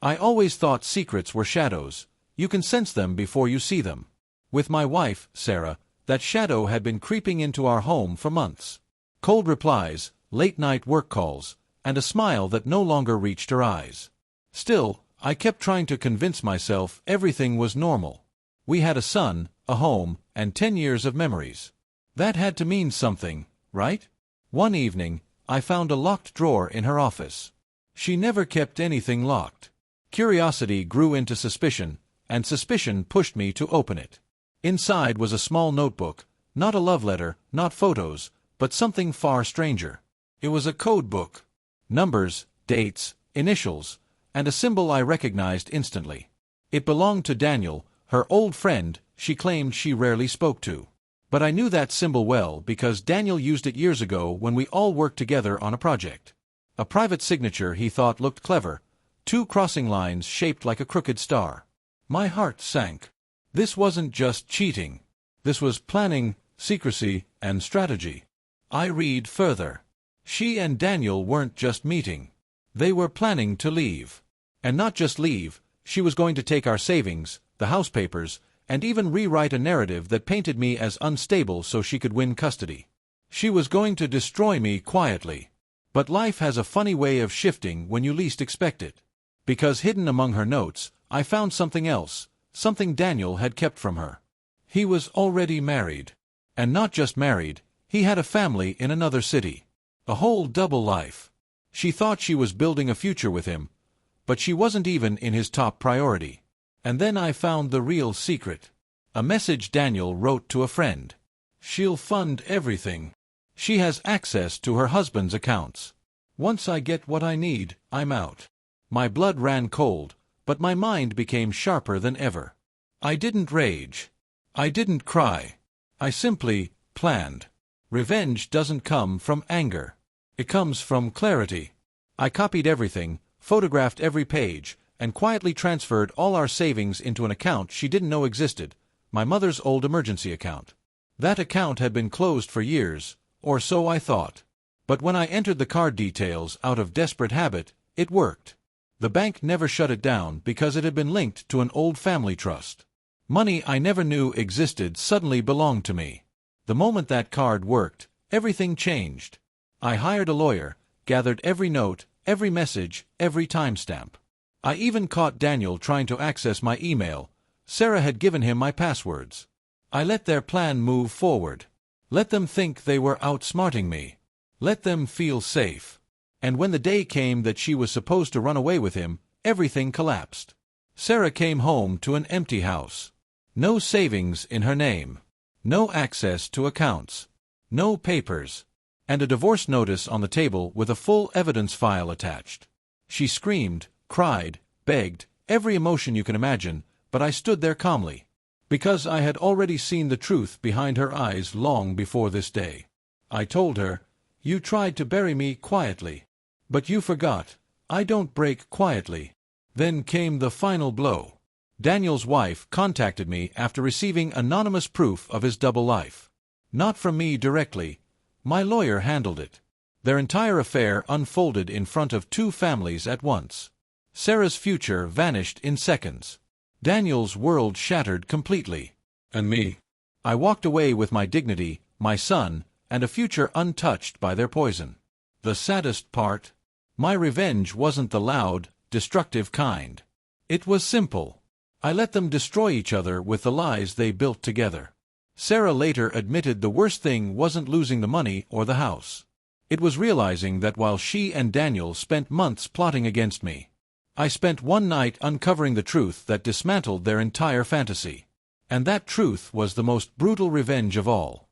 I always thought secrets were shadows. You can sense them before you see them. With my wife, Sarah, that shadow had been creeping into our home for months. Cold replies, late-night work calls, and a smile that no longer reached her eyes. Still, I kept trying to convince myself everything was normal. We had a son, a home, and 10 years of memories. That had to mean something, right? One evening, I found a locked drawer in her office. She never kept anything locked. Curiosity grew into suspicion, and suspicion pushed me to open it. Inside was a small notebook, not a love letter, not photos, but something far stranger. It was a code book. Numbers, dates, initials, and a symbol I recognized instantly. It belonged to Daniel, her old friend she claimed she rarely spoke to. But I knew that symbol well because Daniel used it years ago when we all worked together on a project. A private signature he thought looked clever, 2 crossing lines shaped like a crooked star. My heart sank. This wasn't just cheating. This was planning, secrecy, and strategy. I read further. She and Daniel weren't just meeting. They were planning to leave. And not just leave, she was going to take our savings, the house papers, and even rewrite a narrative that painted me as unstable so she could win custody. She was going to destroy me quietly. But life has a funny way of shifting when you least expect it. Because hidden among her notes, I found something else, something Daniel had kept from her. He was already married. And not just married, he had a family in another city. A whole double life. She thought she was building a future with him, but she wasn't even in his top priority. And then I found the real secret. A message Daniel wrote to a friend. She'll fund everything. She has access to her husband's accounts. Once I get what I need, I'm out. My blood ran cold, but my mind became sharper than ever. I didn't rage. I didn't cry. I simply planned. Revenge doesn't come from anger. It comes from clarity. I copied everything, photographed every page, and quietly transferred all our savings into an account she didn't know existed, my mother's old emergency account. That account had been closed for years, or so I thought. But when I entered the card details out of desperate habit, it worked. The bank never shut it down because it had been linked to an old family trust. Money I never knew existed suddenly belonged to me. The moment that card worked, everything changed. I hired a lawyer, gathered every note, every message, every timestamp. I even caught Daniel trying to access my email. Sarah had given him my passwords. I let their plan move forward. Let them think they were outsmarting me. Let them feel safe. And when the day came that she was supposed to run away with him, everything collapsed. Sarah came home to an empty house. No savings in her name. No access to accounts. No papers. And a divorce notice on the table with a full evidence file attached. She screamed, cried, begged, every emotion you can imagine, but I stood there calmly. Because I had already seen the truth behind her eyes long before this day. I told her, "You tried to bury me quietly. But you forgot, I don't break quietly." Then came the final blow. Daniel's wife contacted me after receiving anonymous proof of his double life. Not from me directly. My lawyer handled it. Their entire affair unfolded in front of 2 families at once. Sarah's future vanished in seconds. Daniel's world shattered completely. And me? I walked away with my dignity, my son, and a future untouched by their poison. The saddest part? My revenge wasn't the loud, destructive kind. It was simple. I let them destroy each other with the lies they built together. Sarah later admitted the worst thing wasn't losing the money or the house. It was realizing that while she and Daniel spent months plotting against me, I spent one night uncovering the truth that dismantled their entire fantasy. And that truth was the most brutal revenge of all.